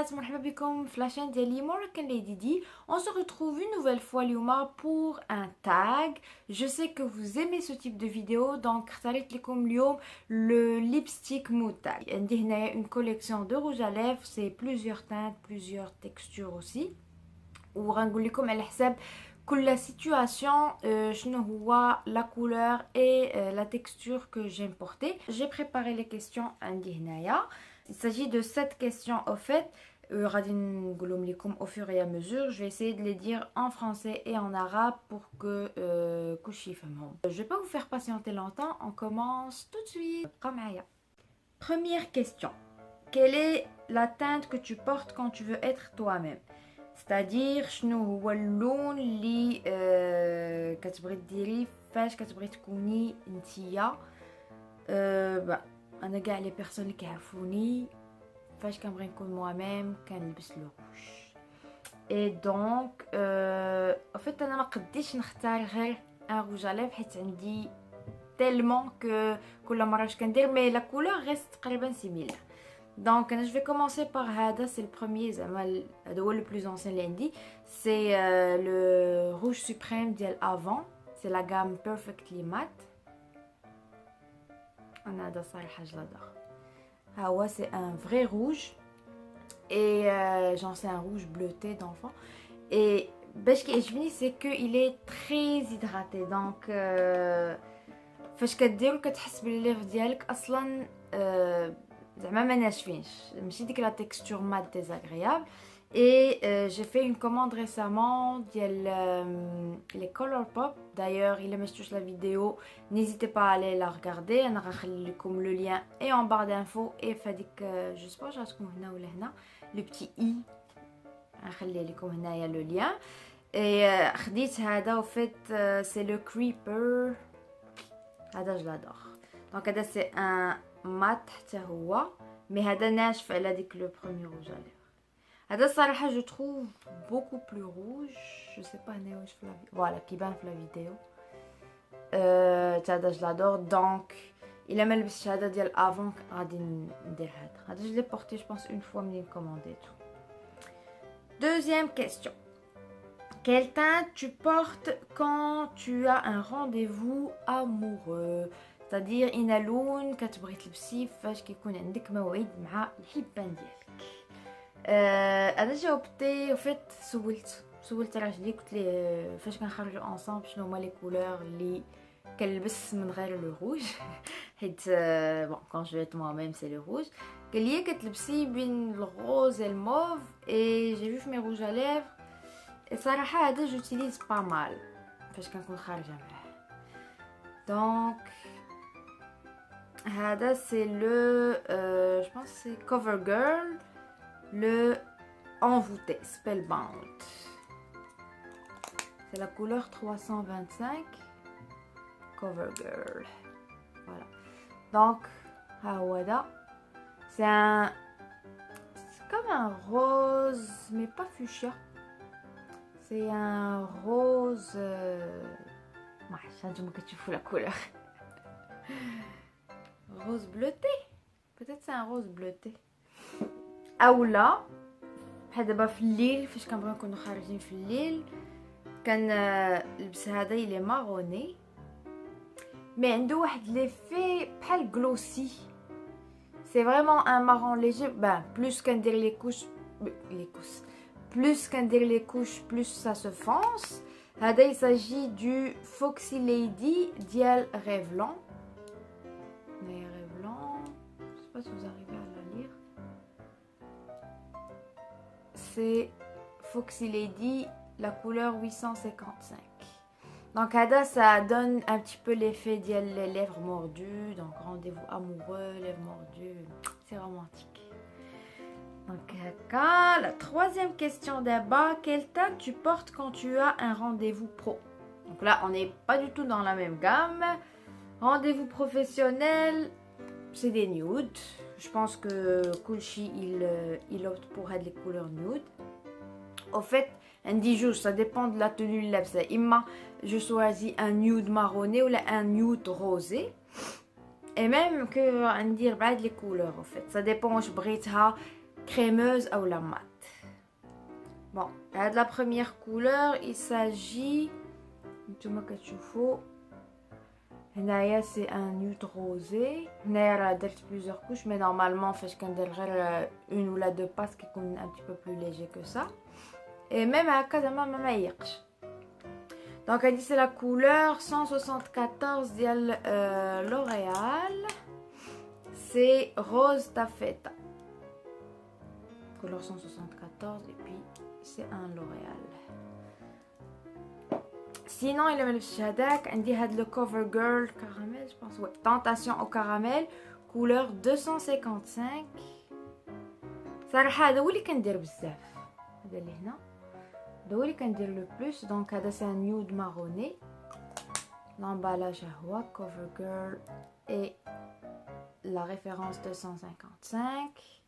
البنات مرحبا بكم في لاشين ديالي Moroccan Lady D. On se retrouve une nouvelle fois اليوم pour un tag. Je sais que vous aimez ce type de vidéo donc اختاريت لكم اليوم le lipstick mood tag. عندي هنايا une collection de rouge à lèvres, c'est plusieurs teintes, plusieurs textures aussi. وغنقول لكم على حساب كل situation شنو هو la couleur et la texture que j'aime porter. J'ai préparé les questions عندي هنايا. Il s'agit de 7 questions au fait. غادي نقولهم لكم au fur et à mesure. Je vais essayer de les dire en français et en arabe pour que كلشي يفهمهم. Je vais pas vous faire patienter longtemps. On commence tout de suite. بقى معايا. Première question. Quelle est la teinte que tu portes quand tu veux être toi-même? C'est-à-dire شنو هو اللون اللي كتبغي ديري فاش كتبغي تكوني نتيا. انا كاع لي بيرسون اللي كيعرفوني فاش كنبغي نكون moi-même كنلبس لو روج. اي دونك en fait انا ما قديش نختار غير ان روج على حيت عندي تيلمون كو كل مره واش كندير مي لا كولور ريست تقريبا سيميلير. Donc, je vais commencer par Hada, c'est le premier, le plus ancien lundi. C'est le rouge suprême d'El Avant. C'est la gamme Perfectly Matte. Hada, je l'adore. Hawa, c'est un vrai rouge. Et genre, c'est un rouge bleuté d'enfant. Et ce qui est joli, c'est qu'il est très hydraté. Donc, فاش كديرو كتحس بلي الليف ديالك اصلا زعما ما ناشفينش ماشي ديك لا تيكستور مات ديزاغريابل. Et j'ai fait une commande récemment les Color Pop. D'ailleurs, il aime touche la vidéo. N'hésitez pas à aller la regarder. أنا غنخلي لكم le lien et en barre d'infos et فهاديك je sais pas جاتكم هنا ولا هنا le petit i. غنخلي لكم هنايا le lien. Et خديت هذا au fait c'est le Creeper. هذا je l'adore. Donc هذا c'est un mat حتى هو مي هذا ناشف على ديك لو بروميير روج عليه. هذا الصراحه جو تروف بوكو بلو روج. جو سي با هنا واش في لا فوالا كيبان في لا فيديو. هذا جو لادور. دونك الا ما لبستش هذا ديال افون غادي ندير هذا جو لي بورتي جو بونس اون فوا منين كومونديتو. Deuxième question. Quelle teinte tu portes quand tu as un rendez-vous amoureux? C'est-à-dire إن لون كتبغي تلبسيه فاش كيكون عندك موعد مع الحبان ديالك. انا جاوبتي وفيت سولت راجلي قلت ليه فاش كنخرجوا انصامبل شنو هما لي كولور اللي كنلبس من غير لو روج حيت بون كون جو ايت moi même c'est le rouge. قال لي كتلبسي بين الغوز الموف اي جي في مي روج à lèvres. الصراحه هذا جوتيليز با مال فاش كنكون خارجه معاه. دونك هذا c'est le je pense c'est CoverGirl le envoûté Spellbound. C'est la couleur 325 CoverGirl. Voilà. Donc هذا c'est comme un rose mais pas fuchsia. C'est un rose ما عرفتش نتوما كتشوفوا la couleur. Rose bleuté. Peut-être c'est un rose bleuté. اولا بحال دابا في الليل فاش كنبغيو نكونوا خارجين في الليل كنلبس هذا اللي ماروني مي عنده واحد ليفي بحال غلوسي. سي فريمون ان مارون ليجي. بلوس كندير لي كوش بلوس كندير لي كوش بلوس ça se fonce. هذا il s'agit du Foxy Lady ديال Revlon. Mais Revlon, je sais pas si vous arrivez à la lire. C'est Foxy Lady, la couleur 855. Donc هذا ça donne un petit peu l'effet des lèvres mordues. Donc rendez-vous amoureux, lèvres mordues, c'est romantique. Donc la troisième question d'abord, quelle teinte tu portes quand tu as un rendez-vous pro? Donc là on n'est pas du tout dans la même gamme. Rendez-vous professionnel, c'est des nudes. Je pense que Kulchi il opte pour les couleurs nude. Au fait, un jour, ça dépend de la tenue labsa. Imma je choisis un nude marronné ou un nude rosé. Et même que on dire les couleurs en fait. Ça dépend je brille crémeuse ou la mat. Bon, la première couleur, il s'agit, c'est un nude rosé. On a plusieurs couches, mais normalement, fait une ou la deux passes qui sont un petit peu plus léger que ça. Et même à Kazama Mama Yirch. Donc, elle dit c'est la couleur 174 de L'Oréal. C'est rose taffeta. Couleur 174 et puis c'est un L'Oréal. Sinon, il y a le Cover Girl caramel, je pense. Ouais, Tentation au caramel, couleur 255. صراحة هذا هو اللي كندير بزاف. هذا اللي هنا. هذا هو اللي كندير le plus. Donc هذا c'est un nude marronné. L'emballage هو Cover Girl et la référence 255.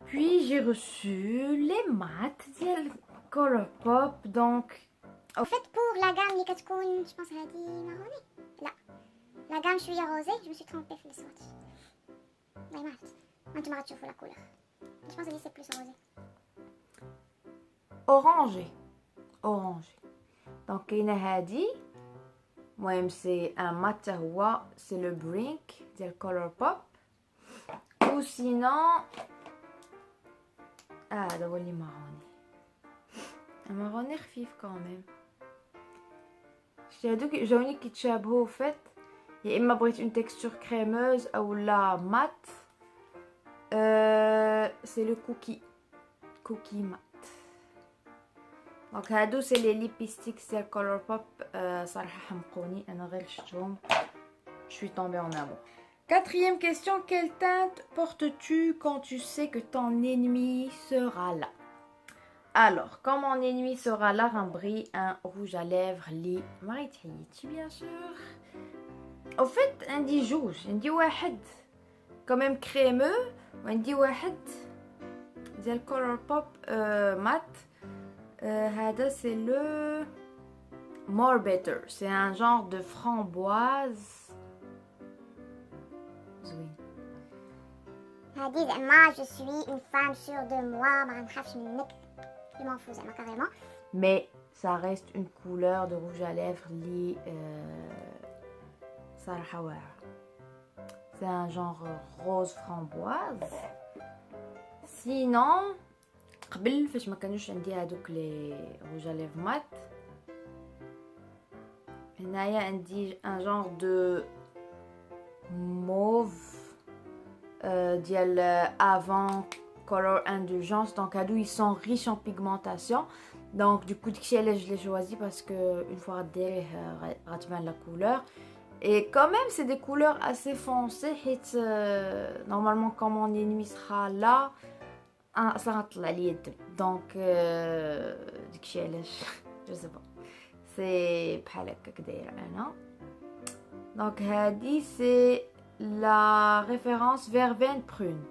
Puis j'ai reçu les maths ديال Colourpop. Donc en fait, pour la gamme اللي كتكون je pense هذه marronée. لا. La gamme شوية rosée, je me suis trompée في السواتش. والله ما عرفت. انتم غتشوفوا la couleur. Je pense que c'est plus rosé. Orangé. Orangé. Donc كاينه هذه. المهم c'est un mat هو, c'est le Brink ديال Colourpop. Ou sinon هذا هو اللي marronné. Un marronné خفيف quand même. هادوك جاوني كيتشابهوا فات يا اما بغيت اون تكستور كريموز او لا مات. سي لو كوكي مات. دونك هادو سي لي ليبستيكس ديال Colourpop. صراحه حمقوني انا غير شفتهم. Je suis tombée en amour. Quatrième question, quelle teinte portes-tu quand tu sais que ton ennemi sera là? Alors, quand mon ennemi sera là, Rambri, un rouge à lèvres, li Maritayiti, bien sûr. Au fait, un dit jouge, un dit wahed, quand même crémeux, un dit wahed, c'est le Colourpop mat. C'est le More Better, c'est un genre de framboise. Oui. هذه زعما je suis une femme sûre de moi, ما غنخافش منك. Je m'en fous زعما carrément. Mais ça reste une couleur de rouge à lèvres li صراحة واعرة. C'est un genre rose framboise. Sinon قبل فاش ما كانوش عندي هادوك لي rouge à lèvres mat. هنايا عندي un genre de mauve ديال avant color indulgence. Donc هادو ils sont riches en pigmentation. Donc du coup داكشي علاش je l'ai choisi parce que une fois غديريه غتبان la couleur. Et quand même c'est des couleurs assez foncées حيت normalement quand mon ennemi sera là ça غطلع لي الدم. Donc داكشي علاش je sais pas. C'est بحال هكاك دايره انا. Donc هادي c'est la référence verveine prune.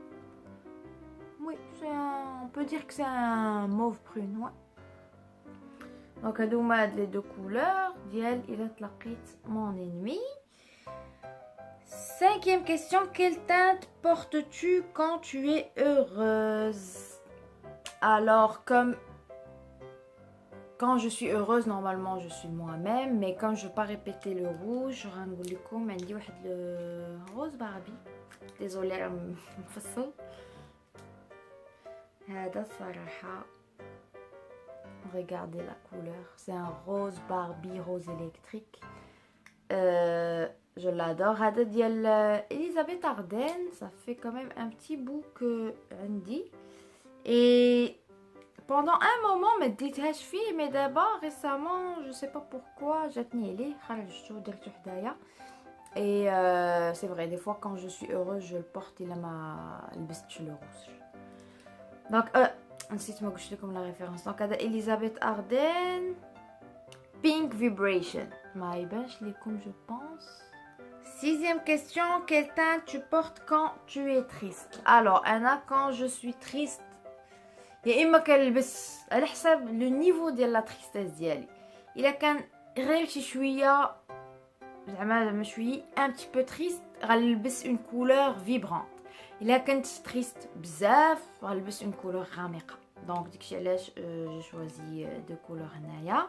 Oui, on peut dire que c'est un mauve prune, ouais. Donc هادوما les deux couleurs ديال إلا تلقيت mon ennemi. Cinquième question, quelle teinte portes-tu quand tu es heureuse? Alors comme quand je suis heureuse, normalement je suis moi-même, mais quand je veux pas répéter le rouge, غنقول لكم عندي واحد le rose Barbie. Désolée على مفصل. هذا الصراحة regardez la couleur, c'est un rose Barbie, rose électrique. Je l'adore. هذا ديال Elisabeth Arden, ça fait quand même un petit bout que عندي. Et pendant un moment ما ديتهاش فيه, mais d'abord récemment je sais pas pourquoi جاتني عليه خرجته درتو حدايا. Et c'est vrai, des fois quand je suis heureuse je le porte إلا ما لبستش le rouge. Donc نسيت ما قلت لكم la référence. Donc هذا Elisabeth Arden Pink Vibration. ما يبانش لكم je pense. Sixième question, quelle teinte tu portes quand tu es triste? Alors Anna, quand je suis triste يا اما كنلبس على حساب لو نيفو ديال لا تريستيس ديالي. الا كان غير شي شويه زعما شويه ان بتي بو تريست غنلبس اون كولور فيبرانت. الا كنت تريست بزاف غنلبس اون كولور غامقه. دونك داكشي علاش جو شوازي دو كولور هنايا.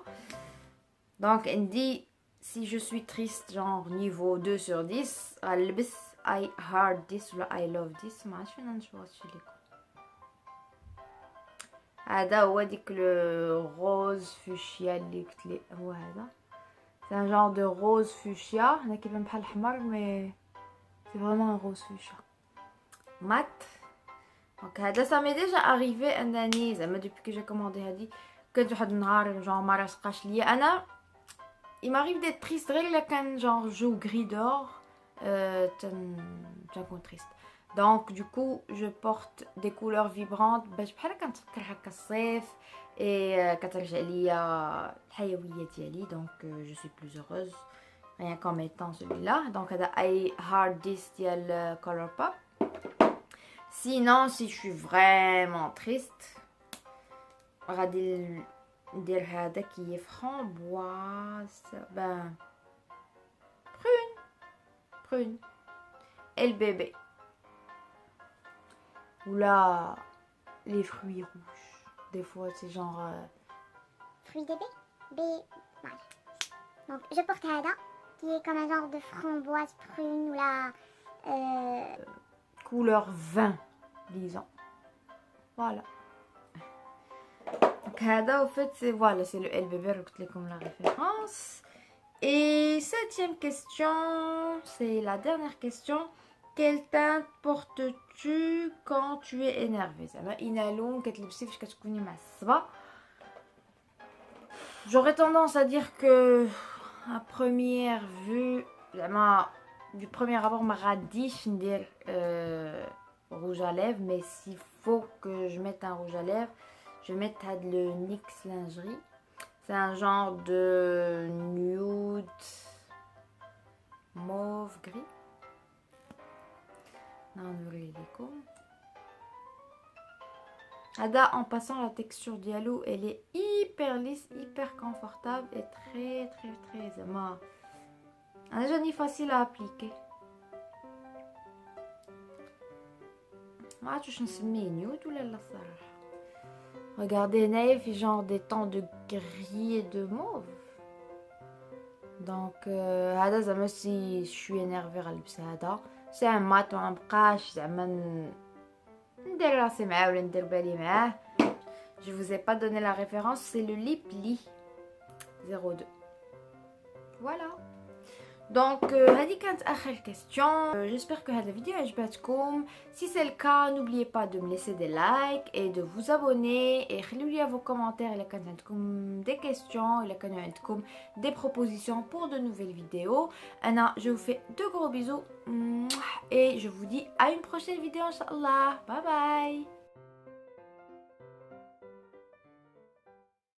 دونك عندي si je suis triste genre niveau 2 sur 10 غنلبس I heart this ولا I love this. ما عرفتش فين نشوفش لكم. هذا هو ديك لو روز فوشيا اللي قلت لي هو هذا. C'est un genre de rose fuchsia. هنا كيبان بحال الاحمر مي c'est vraiment un rose fuchsia mat. Donc هذا ça m'est déjà arrivé انني زعما depuis que j'ai commandé هذه كنت واحد النهار genre ما راسقاش ليا انا. il m'arrive d'être triste غير الا كان genre جو gris dehors تنكون triste. Donc du coup je porte des couleurs vibrantes باش بحال كنتفكر هكا الصيف et كترجع ليا الحيويه ديالي. donc je suis plus heureuse rien qu'en mettant celui-là. donc هذا I heart this ديال Colourpop. sinon si je suis vraiment triste غادي ندير هذا كي فramboise ben prune et le bébé ou là les fruits rouges des fois c'est genre Fruits bébé. Voilà. Donc je porte hada qui est comme un genre de framboise prune ou la couleur vin disons. voilà. donc hada au fait c'est voilà c'est le LBB قلت لكم la référence. Et septième question, c'est la dernière question. Quelle teinte portes-tu quand tu es énervé? زعما اين لون كتلبسي فاش كتكوني معصبه. J'aurais tendance à dire que à première vue زعما du premier abord ما غاديش ندير rouge à lèvres, mais s'il faut que je mette un rouge à lèvres, je vais mettre le NYX lingerie. C'est un genre de nude mauve gris. Ada, en passant, la texture dialo elle est hyper lisse, hyper confortable et très un joli facile à appliquer. ما عرفتش نسميه نيود ولا لا الصراحه. Regardez هنايا في genre des tons de gris et de mauve. donc هذا زعما si je suis énervée غنلبس هذا. c'est un mat ما نبقاش زعما ندير راسي معاه ولا ندير بالي معاه. je vous ai pas donné la référence, c'est le Lipli 02. voilà. Donc هذه كانت اخر question. j'espère que هذا الفيديو عجبتكم. si c'est le cas n'oubliez pas de me laisser des likes et de vous abonner et خليو لي vos commentaires الا كانت عندكم des questions الا كانوا عندكم des propositions pour de nouvelles vidéos. انا je vous fais de gros bisous et je vous dis à une prochaine vidéo inchallah. bye bye.